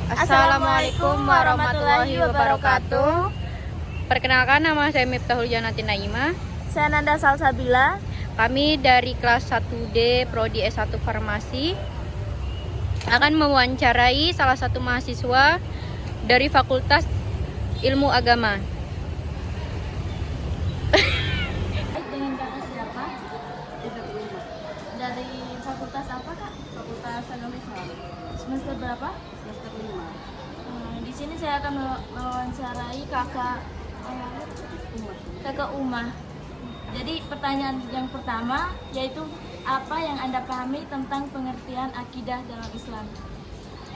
Assalamualaikum warahmatullahi wabarakatuh. Perkenalkan, nama saya Miftahul Janati Naimah. Saya Nanda Salsabila. Kami dari kelas 1D Prodi S1 Farmasi akan mewawancarai salah satu mahasiswa dari Fakultas Ilmu Agama. Dengan kakak siapa? Dari fakultas apa, Kak? Fakultas Agama Islam, Semester berapa? semester 5. Di sini saya akan mewawancarai kakak Umah. Jadi pertanyaan yang pertama yaitu apa yang Anda pahami tentang pengertian akidah dalam Islam?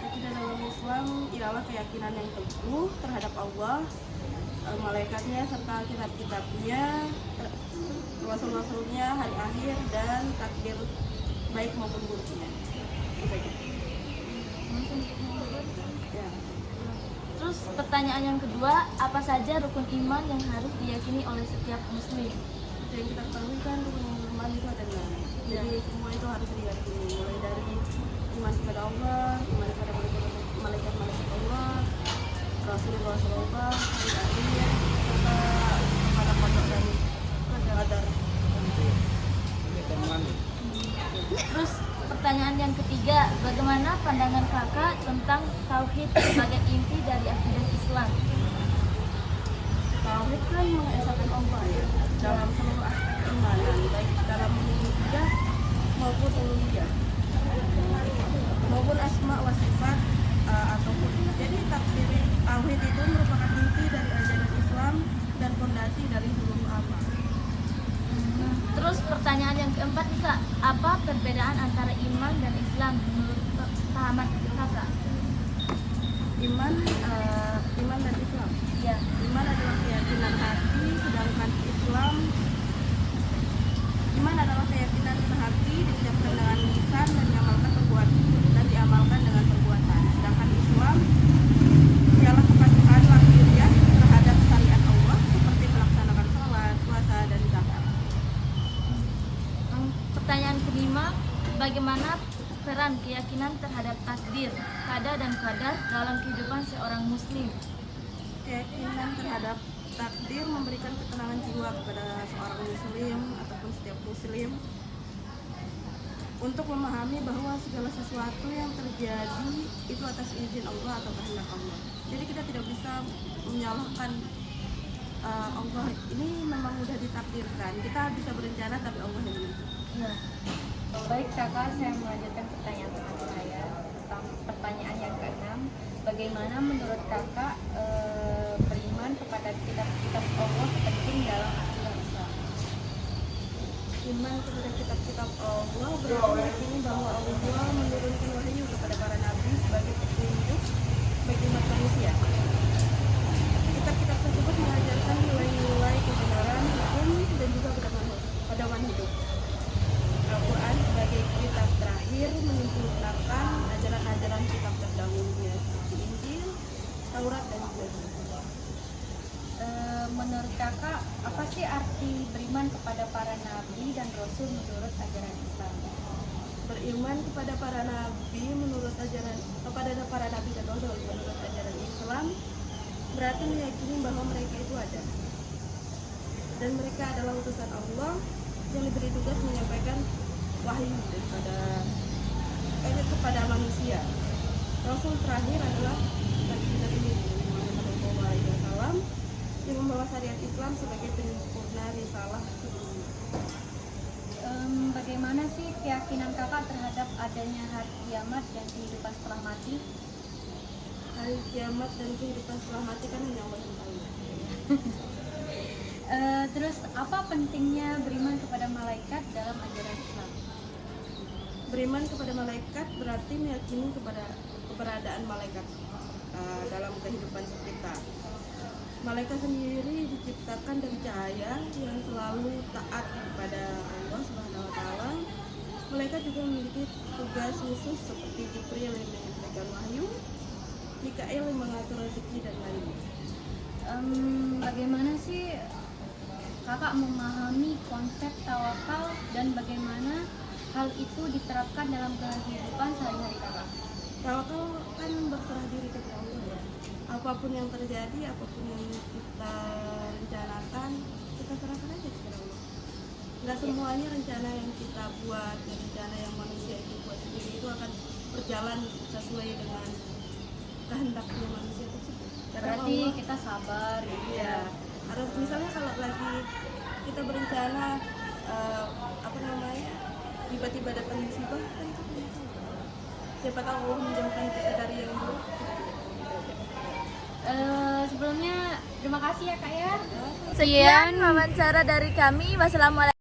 Akidah dalam Islam ialah keyakinan yang teguh terhadap Allah, malaikatnya serta kitab-kitabnya, rasul-rasulnya, hari akhir, dan takdir baik maupun buruknya. Ya. Terus pertanyaan yang kedua, apa saja rukun iman yang harus diyakini oleh setiap muslim? Yang kita ketahui kan rukun iman itu ada 6. Jadi semua itu harus diyakini, mulai dari iman kepada Allah, iman kepada malaikat-malaikat Allah, rasul-rasul Allah, hari akhir, serta kepada qadar dan qadar. Terus pertanyaan yang ketiga, bagaimana pandangan kakak tentang tauhid sebagai inti dari akidah Islam? Tauhid kan mengesahkan Allah ya dalam seluruh aspek keimanan, baik dalam rububiyah maupun uluhiyah maupun asma wa sifat ataupun. Jadi tauhid itu merupakan inti dari ajaran Islam dan fondasi dari seluruh amal. Terus pertanyaan yang keempat nih, Kak, apa perbedaan antara iman dan Islam menurut pahaman kakak? Iman dan Islam. Ya. Iman adalah keyakinan hati, sedangkan iman adalah keyakinan hati diucapkan dengan lisan dan diamalkan dengan perbuatan. Sedangkan Islam ialah kepatuhan lahiriah terhadap syariat Allah seperti melaksanakan sholat, puasa, dan zakat. Pertanyaan kelima, bagaimana peran keyakinan terhadap takdir, qada dan qadar dalam kehidupan seorang muslim? Keyakinan terhadap takdir memberikan ketenangan jiwa kepada seorang muslim ataupun setiap muslim untuk memahami bahwa segala sesuatu yang terjadi itu atas izin Allah atau kehendak Allah. Jadi kita tidak bisa menyalahkan Allah, ini memang sudah ditakdirkan. Kita bisa berencana tapi Allah yang menentukan. Ya. Baik kakak, saya melanjutkan pertanyaan terakhir saya tentang pertanyaan yang keenam. Bagaimana menurut kakak beriman kepada kitab-kitab Allah penting dalam akidah Islam? Iman kepada kitab-kitab Allah berarti meyakini bahwa Allah menurunkan wahyu kepada para nabi sebagai petunjuk bagi umat manusia. Kitab-kitab tersebut mengajarkan nilai-nilai kebenaran, hukum, dan juga pedoman hidup. Al-Quran sebagai kitab terakhir menyempurnakan ajaran-ajaran kitab terdahulunya seperti Injil, Taurat, dan juga Zabur. Menurut kakak, apa sih arti beriman kepada para nabi dan rasul menurut ajaran Islam? Beriman kepada para nabi dan rasul menurut ajaran Islam berarti meyakini bahwa mereka itu ada dan mereka adalah utusan Allah yang diberi tugas menyampaikan wahyu kepada manusia. Rasul terakhir adalah Nabi Muhammad SAW yang membawa syariat Islam sebagai penyempurna risalah sebelumnya. Bagaimana sih keyakinan kakak terhadap adanya hari kiamat dan kehidupan setelah mati? Hari kiamat dan kehidupan setelah mati kan hanya Allah yang tahu. Terus apa pentingnya beriman kepada malaikat dalam ajaran Islam? Beriman kepada malaikat berarti meyakini kepada keberadaan malaikat dalam kehidupan kita. Malaikat sendiri diciptakan dari cahaya yang selalu taat kepada Allah Subhanahu wa taala. Malaikat juga memiliki tugas khusus seperti Jibril yang menyampaikan wahyu, Mikail yang mengatur rezeki, dan lainnya. Bagaimana sih kakak memahami konsep tawakal dan bagaimana hal itu diterapkan dalam kehidupan sehari-hari kakak? Tawakal kan berserah diri kepada apapun yang terjadi, apapun yang kita rencanakan, kita serahkan aja kepada Allah. Nggak semuanya rencana yang kita buat, dan rencana yang manusia itu buat sendiri itu akan berjalan sesuai dengan kehendaknya manusia tersebut. Karena Berarti Allah, kita sabar gitu ya, ya. harus misalnya kalau lagi kita berencana tiba-tiba datang musibah, kan itu punya Allah. Siapa tahu Allah menjauhkan kita dari yang buruk. Sebelumnya terima kasih ya Kak ya. Sekian wawancara dari kami. Wassalamualaikum.